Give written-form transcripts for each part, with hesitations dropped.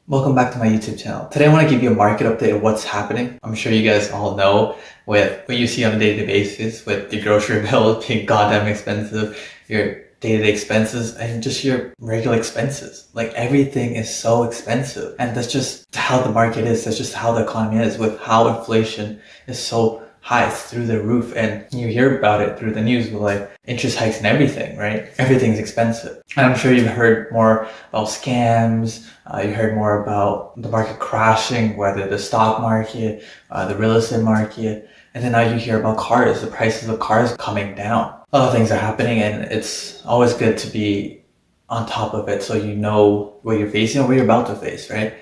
Welcome back to my YouTube channel. Today I want to give you a market update of what's happening. I'm sure you guys all know with what you see on a day-to-day basis with your grocery bill being goddamn expensive, your day-to-day expenses, and just your regular expenses. Like everything is so expensive. And that's just how the market is. That's just how the economy is with how inflation is so high. It's through the roof, and you hear about it through the news with like interest hikes and everything, right? Everything's expensive. And I'm sure you've heard more about scams. You heard more about the market crashing, whether the stock market, the real estate market, and then now you hear about cars, the prices of cars coming down. A lot of things are happening, and it's always good to be on top of it so you know what you're facing or what you're about to face, right?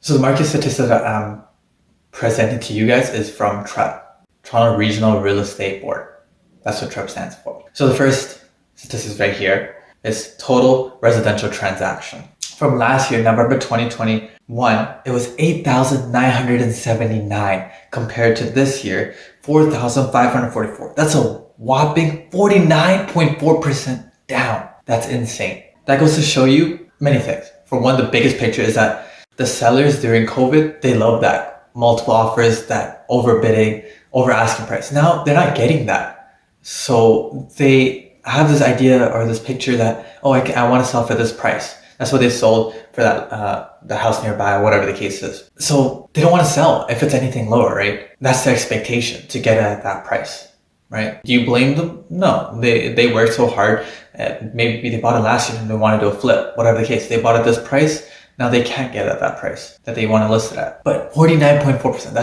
So the market statistics that I'm presenting to you guys is from TRREB, Toronto Regional Real Estate Board. That's what TRREB stands for. So the first statistics right here is total residential transaction. From last year, November 2021, it was 8,979 compared to this year, 4,544. That's a whopping 49.4% down. That's insane. That goes to show you many things. For one, the biggest picture is that the sellers during COVID, they love that. Multiple offers, that overbidding, over asking price. Now they're not getting that. So they have this idea or this picture that, oh, I want to sell for this price. That's what they sold for that the house nearby or whatever the case is. So they don't want to sell if it's anything lower, right? That's their expectation to get it at that price, right? Do you blame them? No, they worked so hard. Maybe they bought it last year and they want to do a flip, whatever the case. They bought it this price. Now they can't get it at that price that they want to list it at. But 49.4%,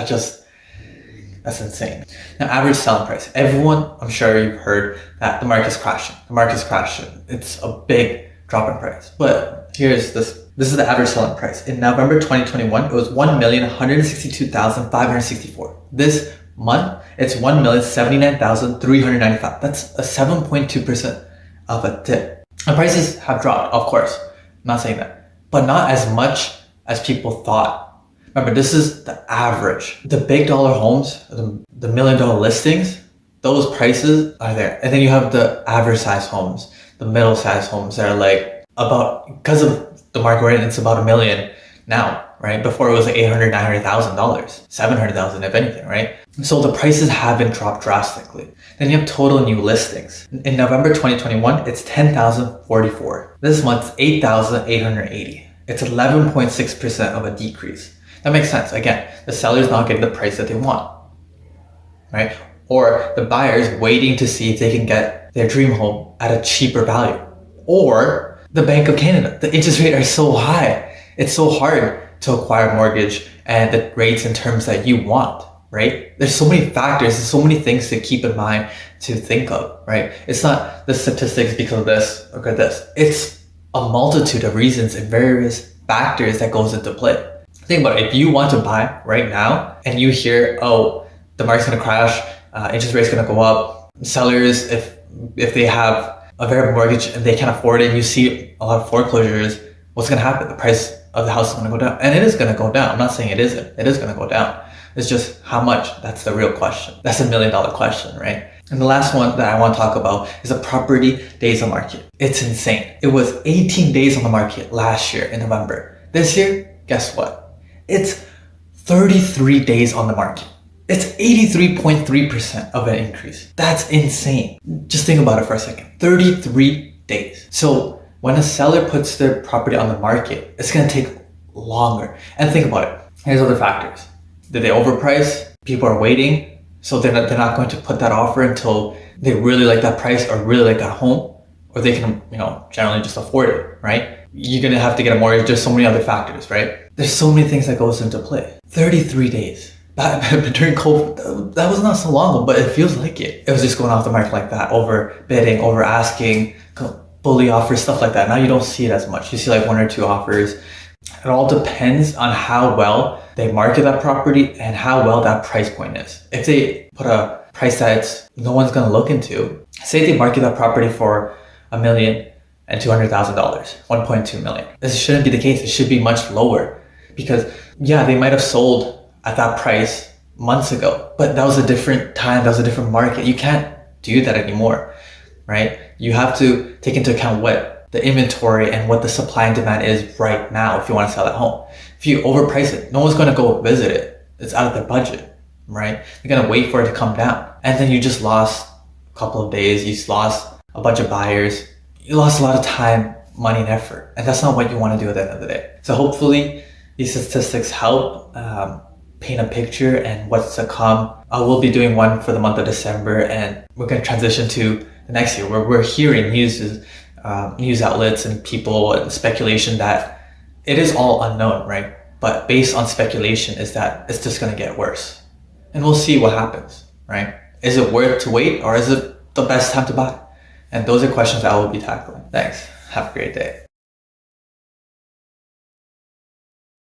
that's insane. Now, average selling price. Everyone, I'm sure you've heard that the market's crashing. The market's crashing. It's a big drop in price. But here's this. This is the average selling price. In November 2021, it was 1,162,564. This month, it's 1,079,395. That's a 7.2% of a dip. And prices have dropped, of course. I'm not saying that. But not as much as people thought. Remember, this is the average. The big dollar homes, the $1 million listings, those prices are there. And then you have the average size homes, the middle size homes that are like about, because of the market rate, it's about $1 million now, right? Before it was like $800,000, $900,000, $700,000 if anything, right? So the prices haven't dropped drastically. Then you have total new listings. In November 2021, it's 10,044. This month, it's 8,880. It's 11.6% of a decrease. That makes sense. Again, the seller's not getting the price that they want, right? Or the buyer's waiting to see if they can get their dream home at a cheaper value. Or the Bank of Canada, the interest rates are so high. It's so hard to acquire a mortgage and the rates and terms that you want, right? There's so many factors, there's so many things to keep in mind to think of, right? It's not the statistics because of this or this. It's a multitude of reasons and various factors that goes into play. Think about it. If you want to buy right now and you hear, oh, the market's going to crash, interest rate's going to go up, sellers, if they have a variable mortgage and they can't afford it, and you see a lot of foreclosures, what's going to happen? The price of the house is going to go down. And it is going to go down. I'm not saying it isn't. It is going to go down. It's just how much? That's the real question. That's $1 million question, right? And the last one that I want to talk about is the property days on market. It's insane. It was 18 days on the market last year in November. This year, guess what? It's 33 days on the market. It's 83.3% of an increase. That's insane. Just think about it for a second. 33 days. So when a seller puts their property on the market, it's going to take longer. And think about it. Here's other factors. Did they overprice? People are waiting. So they're not going to put that offer until they really like that price or really like that home, or they can, generally just afford it, right? You're going to have to get a mortgage. There's so many other factors, right? There's so many things that goes into play. 33 days. During COVID, that was not so long ago, but it feels like it. It was just going off the market like that, over bidding, over asking, bully offers, stuff like that. Now you don't see it as much. You see like 1 or 2 offers. It all depends on how well they market that property and how well that price point is. If they put a price that no one's going to look into, say they market that property for $1,200,000, $1.2 million. This shouldn't be the case. It should be much lower because, yeah, they might have sold at that price months ago, but that was a different time. That was a different market. You can't do that anymore, right? You have to take into account what the inventory and what the supply and demand is right now if you want to sell that home. If you overprice it, no one's going to go visit it. It's out of their budget, right? They're going to wait for it to come down. And then you just lost a couple of days. You just lost a bunch of buyers. You lost a lot of time, money, and effort. And that's not what you want to do at the end of the day. So hopefully these statistics help paint a picture and what's to come. I will be doing one for the month of December, and we're going to transition to the next year where we're hearing news outlets and people and speculation that it is all unknown, right? But based on speculation is that it's just going to get worse. And we'll see what happens, right? Is it worth to wait, or is it the best time to buy? And those are questions I will be tackling. Thanks. Have a great day.